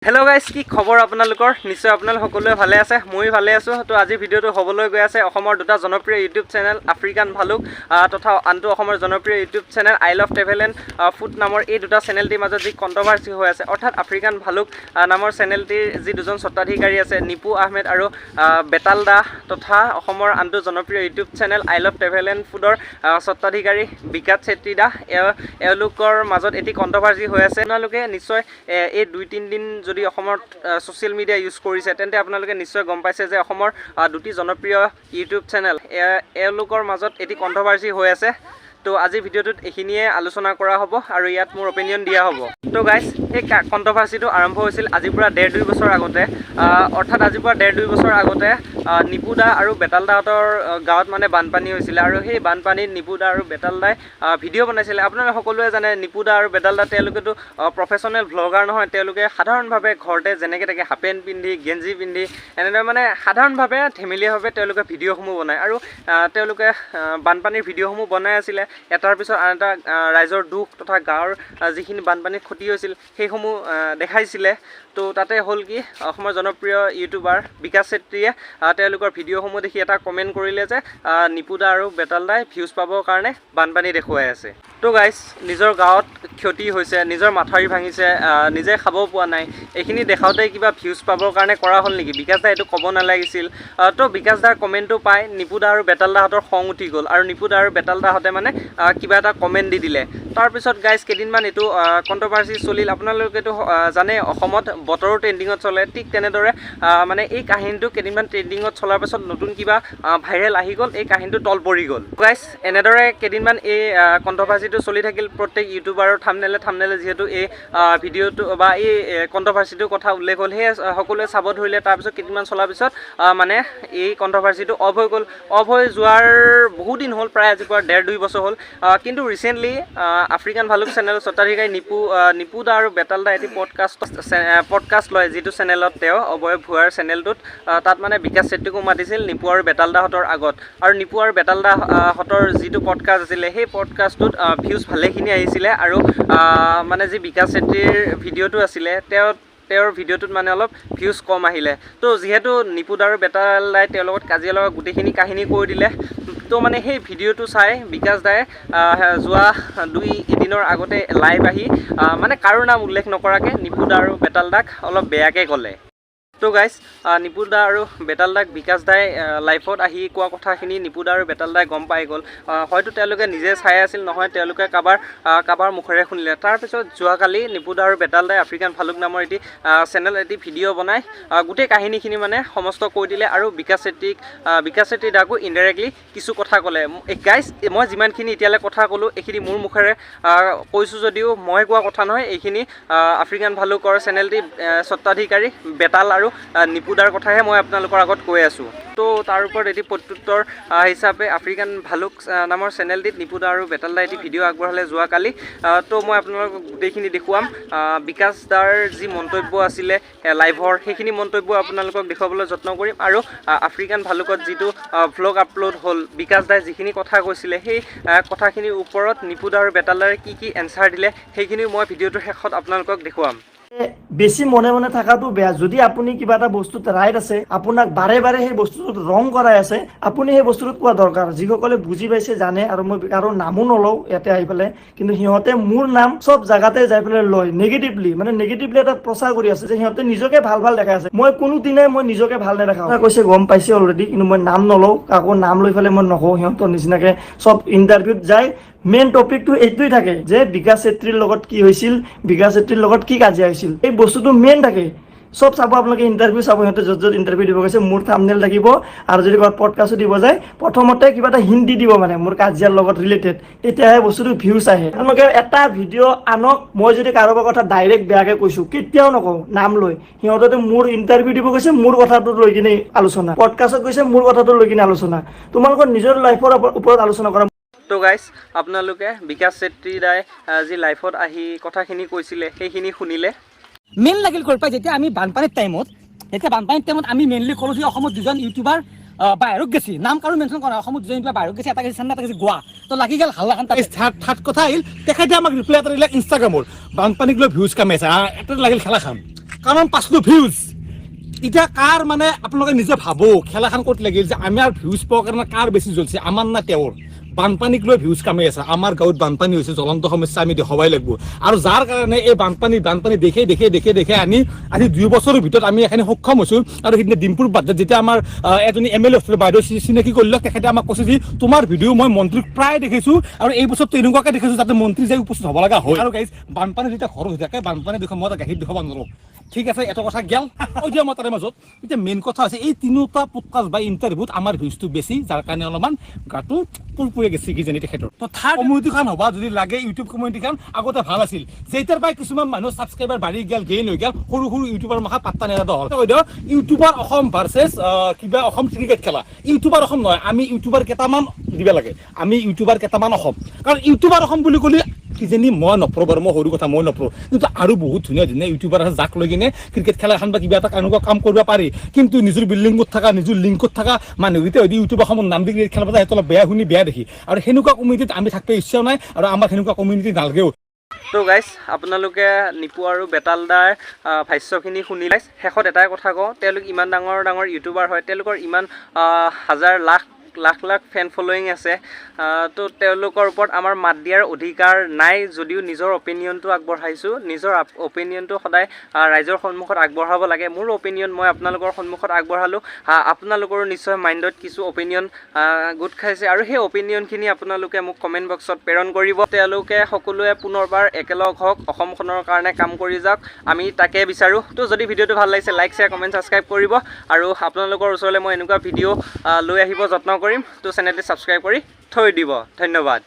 Hello' guys, কি খবৰ আপোনালোকৰ? নিশ্চয় আপোনালোক সকলোৱে ভালে আছে, মই ভালে আছোঁ। তো আজিৰ ভিডিঅ'টো হ'বলৈ গৈ আছে অসমৰ দুটা জনপ্ৰিয় ইউটিউব চেনেল আফ্ৰিকান ভালুক তথা আনটো অসমৰ জনপ্ৰিয় YouTube channel I love travel and food নামৰ এই দুটা চেনেলটিৰ মাজত যি কণ্ট্ৰভাৰ্চি হৈ আছে, অৰ্থাৎ আফ্ৰিকান ভালুক নামৰ চেনেলটিৰ যি দুজন স্বত্বাধিকাৰী আছে, নিপু আহমেদ আৰু বেতাল দা, তথা অসমৰ আনটো জনপ্ৰিয় YouTube channel I love travel and ফুডৰ স্বত্বাধিকাৰী বিকাশ চেত্ৰী দা, এওঁলোকৰ মাজত এটি কণ্ট্ৰভাৰ্চি হৈ আছে। আপোনালোকে নিশ্চয় এই 2-3 দিন যদি অসমত ছ'চিয়েল মিডিয়া ইউজ কৰিছে, তেন্তে আপোনালোকে নিশ্চয় গম পাইছে যে অসমৰ দুটি জনপ্ৰিয় ইউটিউব চেনেল এওঁলোকৰ মাজত এটি কণ্ট্ৰভাৰ্চি হৈ আছে। তো আজিৰ ভিডিঅ'টোত এইখিনিয়ে আলোচনা কৰা হ'ব আৰু ইয়াত মোৰ অপিনিয়ন দিয়া হ'ব। তো গাইজ, এই কণ্ট্ৰভাৰ্চিটো আৰম্ভ হৈছিল আজিৰ পৰা 1.5-2 বছৰ আগতে, অৰ্থাৎ আজিৰ পৰা 1.5-2 বছৰ আগতে নিপু দা আৰু বেতাল দাহঁতৰ গাঁৱত মানে বানপানী হৈছিলে আৰু সেই বানপানীত নিপু দা আৰু বেতাল দাই ভিডিঅ' বনাইছিলে। আপোনালোকে সকলোৱে জানে নিপু দা আৰু বেতাল দা তেওঁলোকেতো প্ৰফেশ্যনেল ভ্লগাৰ নহয়, তেওঁলোকে সাধাৰণভাৱে ঘৰতে যেনেকৈ থাকে হাফ পেণ্ট পিন্ধি গেঞ্জি পিন্ধি এনেদৰে মানে সাধাৰণভাৱে ধেমেলীয়াভাৱে তেওঁলোকে ভিডিঅ'সমূহ বনায় আৰু তেওঁলোকে বানপানীৰ ভিডিঅ'সমূহ বনাই আছিলে। এটাৰ পিছত আন এটা ৰাইজৰ দুখ তথা গাঁৱৰ যিখিনি বানপানীত ক্ষতি হৈছিল সেইসমূহ দেখাইছিলে। তো তাতে হ'ল কি, অসমৰ জনপ্ৰিয় ইউটিউবাৰ বিকাশ চেত্ৰীয়ে তেওঁলোকৰ ভিডিঅ'সমূহ দেখি এটা কমেণ্ট কৰিলে যে নিপু দা আৰু বেতাল দাই ভিউজ পাবৰ কাৰণে বানপানী দেখুৱাই আছে। তো গাইজ, নিজৰ গাঁৱত ক্ষতি হৈছে, নিজৰ মাথাউৰি ভাঙিছে, নিজে খাব পোৱা নাই, এইখিনি দেখাওঁতে কিবা ভিউজ পাবৰ কাৰণে কৰা হ'ল নেকি? বিকাশ দা এইটো ক'ব নালাগিছিল। তো বিকাশ দাৰ কমেণ্টটো পাই নিপু দা আৰু বেতাল দাহঁতৰ খং উঠি গ'ল আৰু নিপু দা আৰু বেতাল দাহঁতে মানে কিবা এটা কমেণ্ট দি দিলে। তাৰপিছত গাইজ কেইদিনমান এইটো কণ্ট্ৰভাৰ্চি চলিল। আপোনালোকেতো জানে অসমত বতৰো ট্ৰেণ্ডিঙত চলে, ঠিক তেনেদৰে মানে এই কাহিনীটো কেইদিনমান ট্ৰেণ্ডিঙত চলাৰ পাছত নতুন কিবা ভাইৰেল আহি গ'ল, এই কাহিনীটো তল পৰি গ'ল। গাইজ, এনেদৰে কেইদিনমান এই কণ্ট্ৰভাৰ্চিটো চলি থাকিল। প্ৰত্যেক ইউটিউবাৰৰ থাম্বনেলে যিহেতু এই ভিডিঅ'টো বা এই কণ্ট্ৰভাৰ্চিটোৰ কথা উল্লেখ হ'ল, সেয়ে সকলোৱে চাব ধৰিলে। তাৰপিছত কেইদিনমান চলাৰ পিছত মানে এই কণ্ট্ৰভাৰ্চিটো অফ হৈ গ'ল। অফ হৈ যোৱাৰ বহু দিন হ'ল, প্ৰায় আজিৰ পৰা 1.5-2 বছৰ হ'ল। কিন্তু ৰিচেণ্টলি আফ্ৰিকান ভালুক চেনেলৰ স্বত্বাধিকাৰী নিপু দা আৰু বেতাল দা এটি পডকাষ্ট লয়, যিটো চেনেলত তেওঁ অবয়ব ভুৱাৰ চেনেলটোত, তাত মানে বিকাশ চেত্ৰীকো মাতিছিল নিপু আৰু বেতাল দাহঁতৰ আগত। আৰু নিপু আৰু বেতাল দাহঁতৰ যিটো পডকাষ্ট আছিলে, সেই পডকাষ্টটোত ভিউজ ভালেখিনি আহিছিলে আৰু মানে যি বিকাশ চেত্ৰীৰ ভিডিঅ'টো আছিলে তেওঁৰ ভিডিঅ'টোত মানে অলপ ভিউজ কম আহিলে। তো যিহেতু নিপু দা আৰু বেতাল দাই তেওঁৰ লগত কাজিয়া লগা গোটেইখিনি কাহিনী কৈ দিলে, তো মানে সেই ভিডিঅ'টো চাই বিকাশ দাই যোৱা 2 এদিনৰ আগতে লাইভ আহি মানে কাৰো নাম উল্লেখ নকৰাকৈ নিপু দা আৰু বেতাল দাক অলপ বেয়াকৈ ক'লে। তো গাইজ, নিপু দা আৰু বেতাল দাক বিকাশ দাই লাইভত আহি কোৱা কথাখিনি নিপু দা আৰু বেতাল দাই গম পাই গ'ল। হয়তো তেওঁলোকে নিজে চাই আছিল, নহয় তেওঁলোকে কাৰোবাৰ মুখেৰে শুনিলে। তাৰপিছত যোৱাকালি নিপু দা আৰু বেতাল দাই আফ্ৰিকান ভালুক নামৰ এটি ভিডিঅ' বনাই গোটেই কাহিনীখিনি মানে সমস্ত কৈ দিলে আৰু বিকাশ চেত্ৰী দাকো ইনডাইৰেক্টলি কিছু কথা ক'লে। গাইজ, মই যিমানখিনি এতিয়ালৈ কথা ক'লোঁ, এইখিনি মোৰ মুখেৰে কৈছোঁ যদিও মই কোৱা কথা নহয়, এইখিনি আফ্ৰিকান ভালুকৰ চেনেলটি স্বত্বাধিকাৰী বেতাল আৰু নিপু দাৰ কথাহে মই আপোনালোকৰ আগত কৈ আছোঁ। তো তাৰ ওপৰত এটি প্ৰত্যুত্তৰ হিচাপে আফ্ৰিকান ভালুক নামৰ চেনেলটিত নিপু দা আৰু বেতাল দা এটি ভিডিঅ' আগবঢ়ালে যোৱাকালি। তো মই আপোনালোকক গোটেইখিনি দেখুৱাম। বিকাশ দাৰ যি মন্তব্য আছিলে লাইভৰ, সেইখিনি মন্তব্য আপোনালোকক দেখুৱাবলৈ যত্ন কৰিম। আৰু আফ্ৰিকান ভালুকত যিটো ভ্লগ আপলোড হ'ল, বিকাশ দাই যিখিনি কথা কৈছিলে, সেই কথাখিনিৰ ওপৰত নিপু দা আৰু বেতাল দাই কি এনচাৰ দিলে, সেইখিনি মই ভিডিঅ'টোৰ শেষত আপোনালোকক দেখুৱাম। বেছি মনে মনে থকাটো বেয়া। যদি আপুনি কিবা এটা বস্তুত ৰাইট আছে, আপোনাক বাৰে বাৰে সেই বস্তুটোত ৰং কৰাই আছে, আপুনি সেই বস্তুটোত কোৱা দৰকাৰ। যিসকলে বুজি পাইছে জানে, আৰু মই কাৰো নামো নলওঁ ইয়াতে আহি পেলাই, কিন্তু সিহঁতে মোৰ নাম চব জাগাতে যাই পেলাই লয় নেগেটিভলি এটা প্ৰচাৰ কৰি আছে যে সিহঁতে নিজকে ভাল দেখাই আছে। মই কোনোদিনাই মই নিজকে ভাল নেদেখাওঁ। কৈছে গম পাইছে অলৰেডি, কিন্তু মই নাম নলওঁ, কাকো নাম লৈ পেলাই মই নকওঁ। সিহঁতৰ নিচিনাকে চব ইণ্টাৰভিউত যায় মেইন টপিকটো এইটোৱেই থাকে যে বিকাশ চেত্ৰীৰ লগত কি হৈছিল, বিকাশ চেত্ৰীৰ লগত কি কাজিয়া হৈছিল, এই বস্তুটো মেইন থাকে। চব চাব, আপোনালোকে ইণ্টাৰভিউ চাব, সিহঁতে য'ত ইণ্টাৰভিউ দিব গৈছে মোৰ থাম্বনেল থাকিব। আৰু যদি ক'ৰবাত পডকাষ্টো দিব যায়, প্ৰথমতে কিবা এটা হিন্ট দি দিব, মানে মোৰ কাজিয়াৰ লগত ৰিলেটেড, তেতিয়াহে বস্তুটো ভিউজ আহে। আপোনালোকে এটা ভিডিঅ' আনক, মই যদি কাৰোবাৰ কথা ডাইৰেক্ট বেয়াকৈ কৈছোঁ, কেতিয়াও নকওঁ নাম লৈ। সিহঁতে মোৰ ইণ্টাৰভিউ দিব গৈছে, মোৰ কথাটো লৈ কিনে আলোচনা, পডকাষ্টত গৈছে মোৰ কথাটো লৈ কিনে আলোচনা। তোমালোকৰ নিজৰ লাইফৰ ওপৰত আলোচনা কৰা। তো গাইজ, আপোনালোকে বিকাশ চেত্ৰী দাই যি লাইভত আহি কথাখিনি কৈছিলে, সেইখিনি শুনিলে। মেইন লাগিল কৰ পাই যেতিয়া আমি বানপানীৰ টাইমত আমি মেইনলি ক'লোঁ যে অসমত দুজন ইউটিউবাৰ বাহিৰত গেছি, নাম কাৰো মেনশ্যন কৰা, অসমত দুজন ইউটিউবাৰ বাহিৰত গেছি, এটা গেছি চেন্নাই, এটা গেছি গোৱা। তো লাগি গ'ল হাল্লা খান। থাৰ্ড কথা আহিল, তেখেতে আমাক ৰিপ্লাই এটা দিলে ইনষ্টাগ্ৰামৰ বানপানীক লৈ ভিউজ কামাইছে, এটা লাগিল খেলা খাম। কাৰণ পাছলো ভিউজ এতিয়া কাৰ মানে আপোনালোকে নিজে ভাবক খেলাখন ক'ত লাগিল যে আমাৰ ভিউজ পোৱাৰ কাৰণে কাৰ বেছি জ্বলছে আমাৰ না তেওঁৰ বানপানীক লৈ ভিউজ কামাই আছে আমাৰ গাঁৱত বানপানী হৈছে জ্বলন্ত সমস্যা আমি দেখাবই লাগিব আৰু যাৰ কাৰণে এই বানপানী দেখে আনি আজি 2 বছৰৰ ভিতৰত আমি এখানে সক্ষম হৈছো আৰু সিদিনা ডিম্পুৰ বাদ্দাত যেতিয়া আমাৰ এজনী এমএলএ আছিল বাইদেউ চিনাকি কৰিলে তেখেতে আমাক কৈছে যে তোমাৰ ভিডিঅ' মই মন্ত্ৰীক প্ৰায় দেখিছো আৰু এই বছৰটো এনেকুৱাকে দেখিছো যাতে মন্ত্ৰী যাই উপস্থিত হ'ব লগা হয় আৰু গাইজ বানপানী যেতিয়া ঘৰ হৈ থাকে বানপানী দেখো মই গাখীৰ দেখাব নোৱাৰো ঠিক আছে এটা কথা গেল ওই যে মতাৰ মাজত এতিয়া মেইন কথা আছে এই তিনিটা পডকাষ্ট বা ইণ্টাৰভিউত আমাৰ ভিউজটো বেছি যাৰ কাৰণে অলপমান গাটো পুৰপুৰে গেছি কিজানি তেখেতৰ তো থাৰ্ড কমিউনিটিখন হ'বা যদি লাগে ইউটিউব কমিউনিটিখন আগতে ভাল আছিল যেতিয়াৰ পৰা কিছুমান মানুহ ছাবস্ক্ৰাইবাৰ বাঢ়ি গেল গেইন হৈ গেল সৰু ইউটিউবাৰ মাখা পাত্তা নেদা হ'ল ইউটিউবাৰ অসম ভাৰ্চেছ কিবা অসম ক্ৰিকেট খেলা ইউটিউবাৰ অসম নহয় আমি ইউটিউবাৰ কেইটামান দিব লাগে আমি ইউটিউবাৰ কেইটামান অসম কাৰণ ইউটিউবাৰ অসম বুলি ক'লে কিজানি মই নপৰো বাৰু মই সৰু কথা মই নপৰো কিন্তু আৰু বহুত ধুনীয়া ইউটিউবাৰ আছে যাক লৈ কিনে ক্ৰিকেট খেলা এখন বা কিবা এটা এনেকুৱা কাম কৰিব পাৰি কিন্তু নিজৰ বিল্ডিঙত থকা নিজৰ লিংকত থকা মানুহকেইটা যদি ইউটিউব অসমৰ নাম দি ক্ৰিকেট খেলা পাতে সেইটো অলপ বেয়া শুনি বেয়া দেখি আৰু সেনেকুৱা কমিউনিটিত আমি থাকিব ইচ্ছাও নাই আৰু আমাৰ সেনেকুৱা কমিউনিটি নালাগেও তো গাইজ আপোনালোকে নিপু আৰু বেতালদাৰ ভাষ্যখিনি শুনিলে শেষত এটাই কথা কওঁ তেওঁলোক ইমান ডাঙৰ ইউটিউবাৰ হয় তেওঁলোকৰ ইমান হাজাৰ লাখ ফেন ফলোয়িং আছে তো তেওঁলোকৰ ওপৰত আমাৰ মাত দিয়াৰ অধিকাৰ নাই যদিও নিজৰ অপিনিয়নটো আগবঢ়াইছোঁ নিজৰ অপিনিয়নটো সদায় ৰাইজৰ সন্মুখত আগবঢ়াব লাগে মোৰ অপিনিয়ন মই আপোনালোকৰ সন্মুখত আগবঢ়ালোঁ আপোনালোকৰো নিশ্চয় মাইণ্ডত কিছু অপিনিয়ন গোট খাইছে আৰু সেই অপিনিয়নখিনি আপোনালোকে মোক কমেণ্ট বক্সত প্ৰেৰণ কৰিব তেওঁলোকে সকলোৱে পুনৰবাৰ একেলগ হওক অসমখনৰ কাৰণে কাম কৰি যাওক আমি তাকে বিচাৰোঁ তো যদি ভিডিঅ'টো ভাল লাগিছে লাইক শ্বেয়াৰ কমেণ্ট ছাবস্ক্ৰাইব কৰিব আৰু আপোনালোকৰ ওচৰলৈ মই এনেকুৱা ভিডিঅ' লৈ আহিব যত্ন কৰিম তো চেনেলটি ছাবস্ক্ৰাইব কৰি থৈ দিব ধন্যবাদ